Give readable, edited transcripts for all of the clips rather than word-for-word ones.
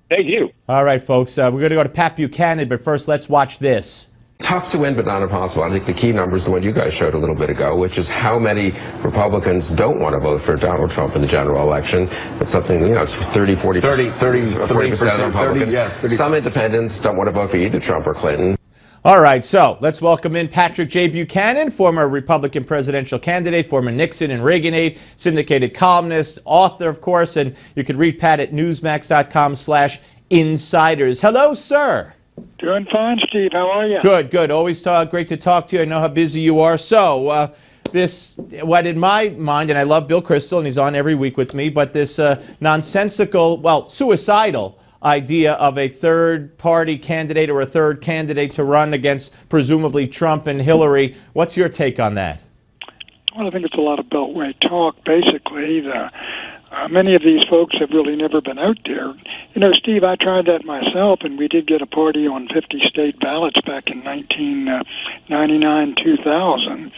Thank you. All right, folks, we're going to go to Pat Buchanan, but first let's watch this. Tough to win, but not impossible. I think the key number is the one you guys showed a little bit ago, which is how many Republicans don't want to vote for Donald Trump in the general election. It's something, it's 40% of Republicans. 30. Some independents don't want to vote for either Trump or Clinton. All right, so let's welcome in Patrick J. Buchanan, former Republican presidential candidate, former Nixon and Reagan aide, syndicated columnist, author, of course, and you can read Pat at newsmax.com/insiders. Hello, sir. Doing fine, Steve. How are you? Good. Always great to talk to you. I know how busy you are. So, what in my mind, and I love Bill Kristol, and he's on every week with me, but this nonsensical, suicidal idea of a third-party candidate or a third candidate to run against presumably Trump and Hillary. What's your take on that? Well, I think it's a lot of beltway talk. Basically, many of these folks have really never been out there. Steve, I tried that myself, and we did get a party on 50 state ballots back in 1999, 2000,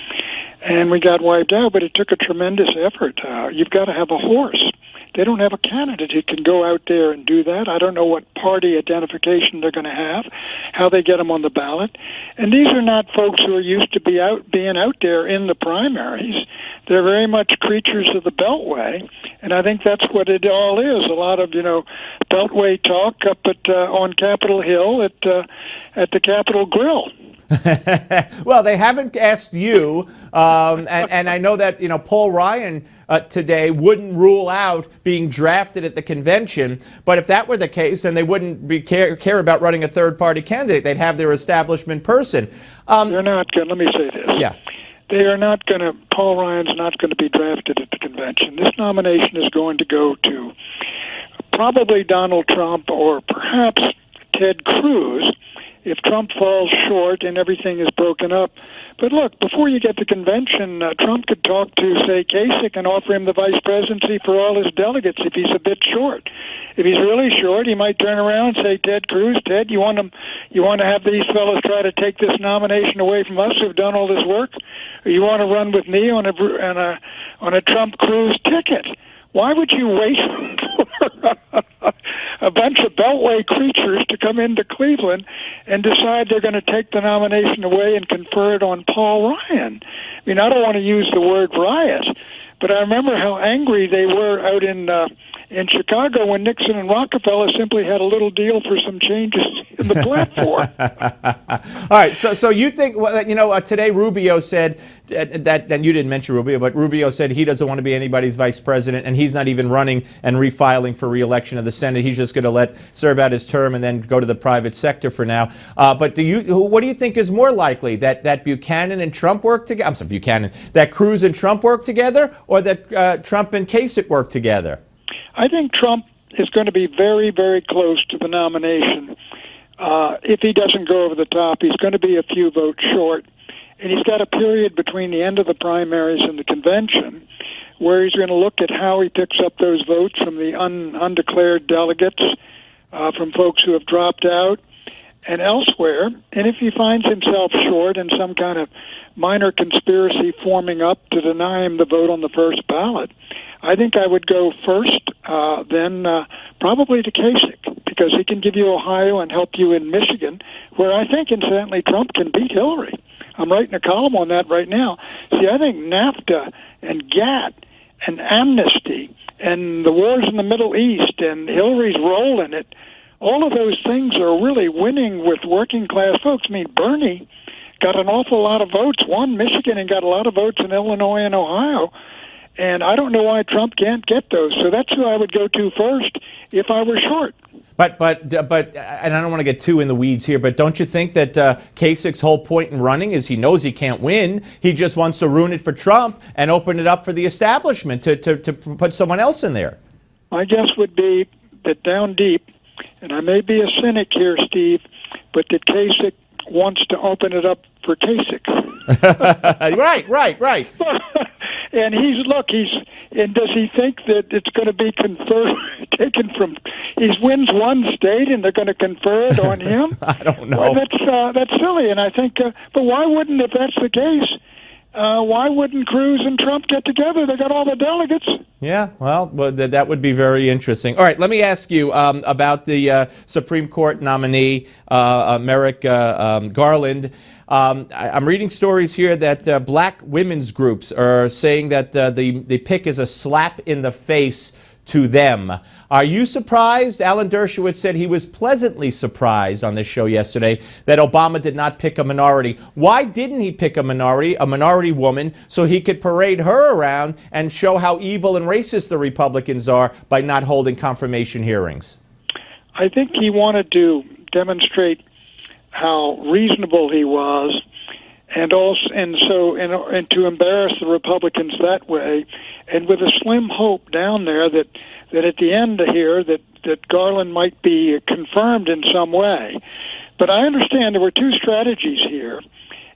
and we got wiped out, but it took a tremendous effort. You've got to have a horse. They don't have a candidate who can go out there and do that. I don't know what party identification they're going to have, how they get them on the ballot. And these are not folks who are used to being out there in the primaries. They're very much creatures of the Beltway, and I think that's what it all is. A lot of, Beltway talk up on Capitol Hill at the Capitol Grill. Well, they haven't asked you, and I know that Paul Ryan today wouldn't rule out being drafted at the convention. But if that were the case, then they wouldn't care about running a third-party candidate. They'd have their establishment person. They're not going. Let me say this. Yeah. They are not going to. Paul Ryan's not going to be drafted at the convention. This nomination is going to go to probably Donald Trump or perhaps Ted Cruz if Trump falls short and everything is broken up. But look, before you get to convention, Trump could talk to, say, Kasich and offer him the vice presidency for all his delegates if he's a bit short. If he's really short, he might turn around and say, Ted Cruz, Ted, you want to have these fellows try to take this nomination away from us who've done all this work? Or you want to run with me on a Trump-Cruz ticket? Why would you wait for a bunch of Beltway creatures to come into Cleveland and decide they're going to take the nomination away and confer it on Paul Ryan? I mean, I don't want to use the word riot, but I remember how angry they were out in Chicago when Nixon and Rockefeller simply had a little deal for some changes in the platform. All right, so you think, today Rubio said that, and you didn't mention Rubio, but Rubio said he doesn't want to be anybody's vice president, and he's not even running and refiling for re-election of the Senate. He's just going to serve out his term and then go to the private sector for now. But what do you think is more likely, that Buchanan and Trump work together? I'm sorry, that Cruz and Trump work together, or that Trump and Kasich work together? I think Trump is going to be very, very close to the nomination. If he doesn't go over the top, he's going to be a few votes short. And he's got a period between the end of the primaries and the convention where he's going to look at how he picks up those votes from the undeclared delegates, from folks who have dropped out and elsewhere. And if he finds himself short and some kind of minor conspiracy forming up to deny him the vote on the first ballot, I think I would go first, then probably to Kasich, because he can give you Ohio and help you in Michigan, where I think, incidentally, Trump can beat Hillary. I'm writing a column on that right now. See, I think NAFTA and GATT and amnesty and the wars in the Middle East and Hillary's role in it, all of those things are really winning with working-class folks. I mean, Bernie got an awful lot of votes, won Michigan and got a lot of votes in Illinois and Ohio. And I don't know why Trump can't get those. So that's who I would go to first if I were short. But and I don't want to get too in the weeds here, but don't you think that Kasich's whole point in running is he knows he can't win? He just wants to ruin it for Trump and open it up for the establishment to put someone else in there? My guess would be that down deep, and I may be a cynic here, Steve, but that Kasich wants to open it up for Kasich. Right. And does he think that it's going to be taken from, he wins one state and they're going to confer it on him? I don't know. Well, that's silly. And I think, but why wouldn't, if that's the case, why wouldn't Cruz and Trump get together? They got all the delegates. Yeah, well, that would be very interesting. All right, let me ask you about the Supreme Court nominee, Merrick Garland. I'm reading stories here that black women's groups are saying that the pick is a slap in the face to them. Are you surprised? Alan Dershowitz said he was pleasantly surprised on this show yesterday that Obama did not pick a minority. Why didn't he pick a minority woman, so he could parade her around and show how evil and racist the Republicans are by not holding confirmation hearings? I think he wanted to demonstrate how reasonable he was, and to embarrass the Republicans that way, and with a slim hope down there that at the end here that Garland might be confirmed in some way. But I understand there were two strategies here,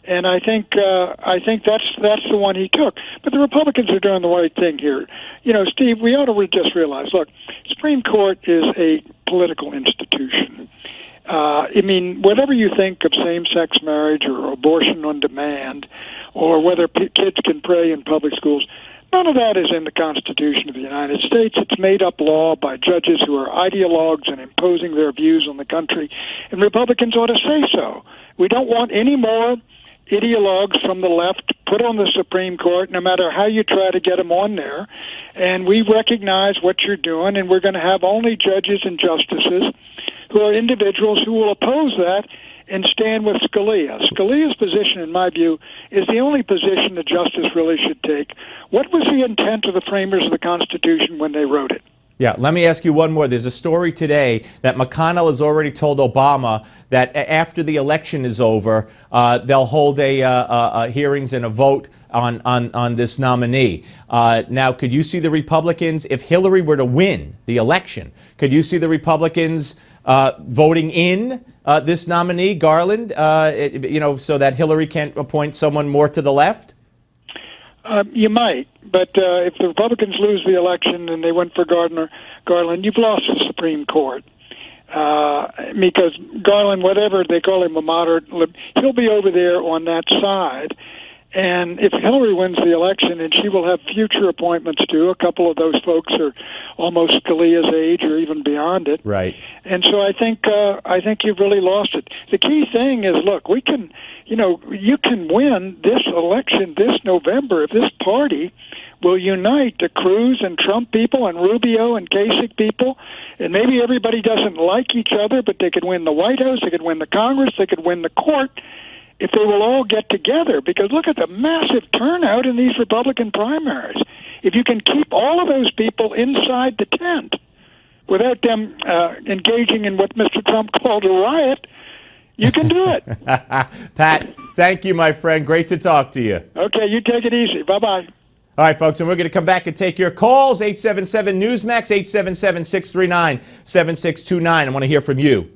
and I think that's the one he took. But the Republicans are doing the right thing here. You know, Steve, we ought to just realize, look, Supreme Court is a political institution. I mean, whatever you think of same-sex marriage or abortion on demand, or whether kids can pray in public schools, none of that is in the Constitution of the United States. It's made-up law by judges who are ideologues and imposing their views on the country, and Republicans ought to say so. We don't want any more ideologues from the left put on the Supreme Court, no matter how you try to get them on there. And we recognize what you're doing, and we're going to have only judges and justices who are individuals who will oppose that and stand with Scalia. Scalia's position, in my view, is the only position that justice really should take. What was the intent of the framers of the Constitution when they wrote it? Yeah, let me ask you one more. There's a story today that McConnell has already told Obama that after the election is over, they'll hold a hearings and a vote on this nominee. Now, could you see the Republicans, if Hillary were to win the election, could you see the Republicans voting in this nominee, Garland, so that Hillary can't appoint someone more to the left? You might, but if the Republicans lose the election and they went for Garland, you've lost the Supreme Court. Because Garland, whatever they call him, a moderate, he'll be over there on that side. And if Hillary wins the election, and she will have future appointments too, a couple of those folks are almost Scalia's age or even beyond it. Right. And so I think you've really lost it. The key thing is, look, you can win this election this November if this party will unite the Cruz and Trump people and Rubio and Kasich people, and maybe everybody doesn't like each other, but they could win the White House, they could win the Congress, they could win the court, if they will all get together. Because look at the massive turnout in these Republican primaries. If you can keep all of those people inside the tent without them engaging in what Mr. Trump called a riot, you can do it. Pat, thank you, my friend. Great to talk to you. Okay, you take it easy. Bye-bye. All right, folks, and we're going to come back and take your calls. 877-NEWSMAX, 877-639-7629. I want to hear from you.